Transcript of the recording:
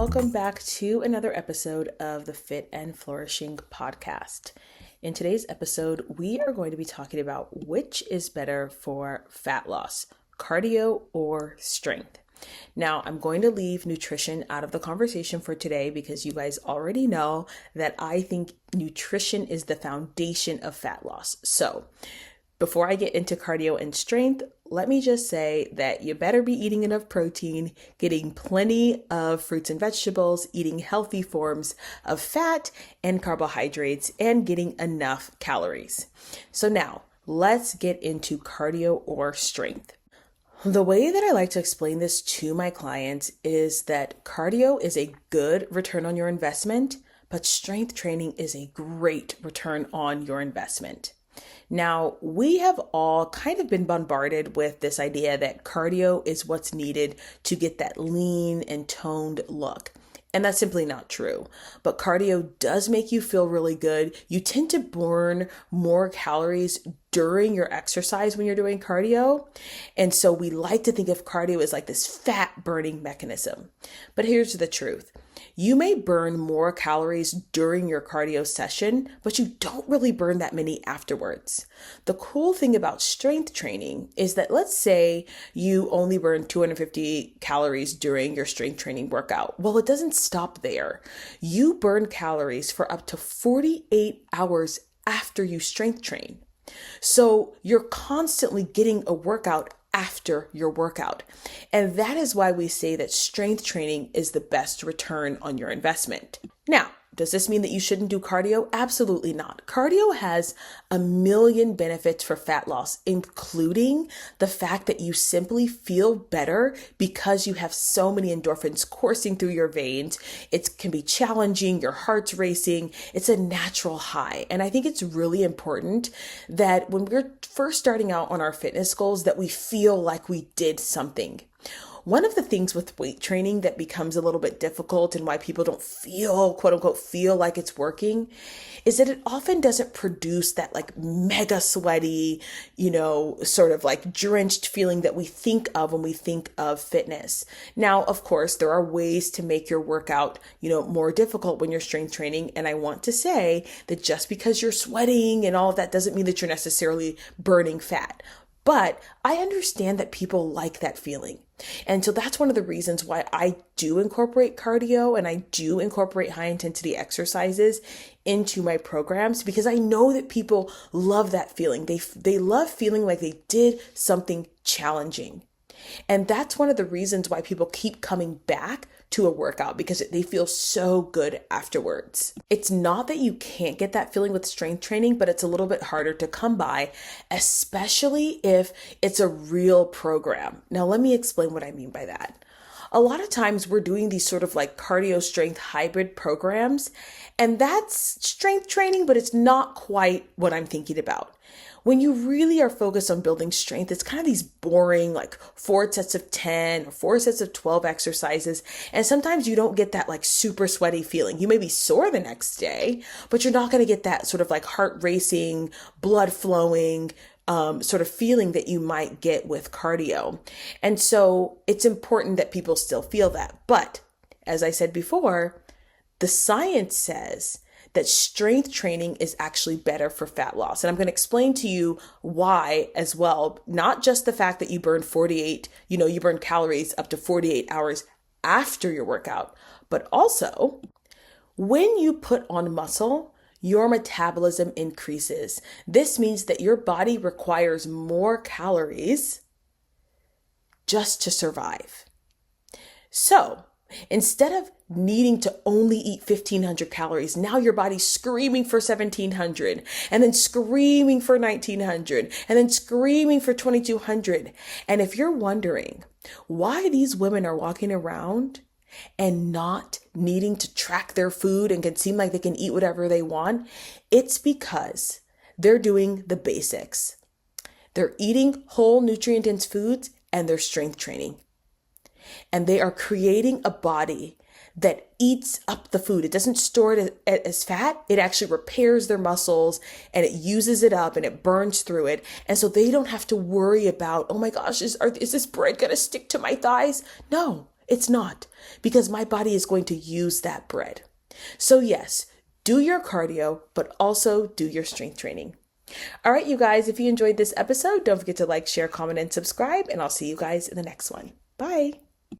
welcome back to another episode of the Fit and Flourishing podcast. In today's episode, we are going to be talking about which is better for fat loss, cardio or strength. Now, I'm going to leave nutrition out of the conversation for today because you guys already know that I think nutrition is the foundation of fat loss. So, before I get into cardio and strength, let me just say that you better be eating enough protein, getting plenty of fruits and vegetables, eating healthy forms of fat and carbohydrates, and getting enough calories. So now, let's get into cardio or strength. The way that I like to explain this to my clients is that cardio is a good return on your investment, but strength training is a great return on your investment. Now, we have all kind of been bombarded with this idea that cardio is what's needed to get that lean and toned look. And that's simply not true. But cardio does make you feel really good. You tend to burn more calories during your exercise when you're doing cardio. And so we like to think of cardio as like this fat burning mechanism. But here's the truth. You may burn more calories during your cardio session, but you don't really burn that many afterwards. The cool thing about strength training is that let's say you only burn 250 calories during your strength training workout. Well, it doesn't stop there. You burn calories for up to 48 hours after you strength train. So you're constantly getting a workout after your workout. And that is why we say that strength training is the best return on your investment. Now, does this mean that you shouldn't do cardio? Absolutely not. Cardio has a million benefits for fat loss, including the fact that you simply feel better because you have so many endorphins coursing through your veins. It can be challenging, your heart's racing. It's a natural high. And I think it's really important that when we're first starting out on our fitness goals, that we feel like we did something. One of the things with weight training that becomes a little bit difficult and why people don't feel, quote unquote, feel like it's working is that it often doesn't produce that like mega sweaty, sort of like drenched feeling that we think of when we think of fitness. Now, of course, there are ways to make your workout, more difficult when you're strength training. And I want to say that just because you're sweating and all of that doesn't mean that you're necessarily burning fat. But I understand that people like that feeling. And so that's one of the reasons why I do incorporate cardio and I do incorporate high intensity exercises into my programs because I know that people love that feeling. They love feeling like they did something challenging. And that's one of the reasons why people keep coming back to a workout because they feel so good afterwards. It's not that you can't get that feeling with strength training, but it's a little bit harder to come by, especially if it's a real program. Now, let me explain what I mean by that. A lot of times we're doing these sort of like cardio strength hybrid programs, and that's strength training, but it's not quite what I'm thinking about. When you really are focused on building strength, it's kind of these boring, like 4 sets of 10 or 4 sets of 12 exercises. And sometimes you don't get that like super sweaty feeling. You may be sore the next day, but you're not going to get that sort of like heart racing, blood flowing, sort of feeling that you might get with cardio. And so it's important that people still feel that. But as I said before, the science says that strength training is actually better for fat loss. And I'm going to explain to you why as well, not just the fact that you burn you burn calories up to 48 hours after your workout, but also when you put on muscle, your metabolism increases. This means that your body requires more calories just to survive. So instead of needing to only eat 1,500 calories, now your body's screaming for 1,700 and then screaming for 1,900 and then screaming for 2,200. And if you're wondering why these women are walking around and not needing to track their food and can seem like they can eat whatever they want, it's because they're doing the basics. They're eating whole nutrient-dense foods and they're strength training. And they are creating a body that eats up the food. It doesn't store it as fat. It actually repairs their muscles and it uses it up and it burns through it. And so they don't have to worry about, oh my gosh, is this bread going to stick to my thighs? No, It's not, because my body is going to use that bread. So yes, do your cardio, but also do your strength training. All right, you guys, if you enjoyed this episode, don't forget to like, share, comment, and subscribe, and I'll see you guys in the next one. Bye.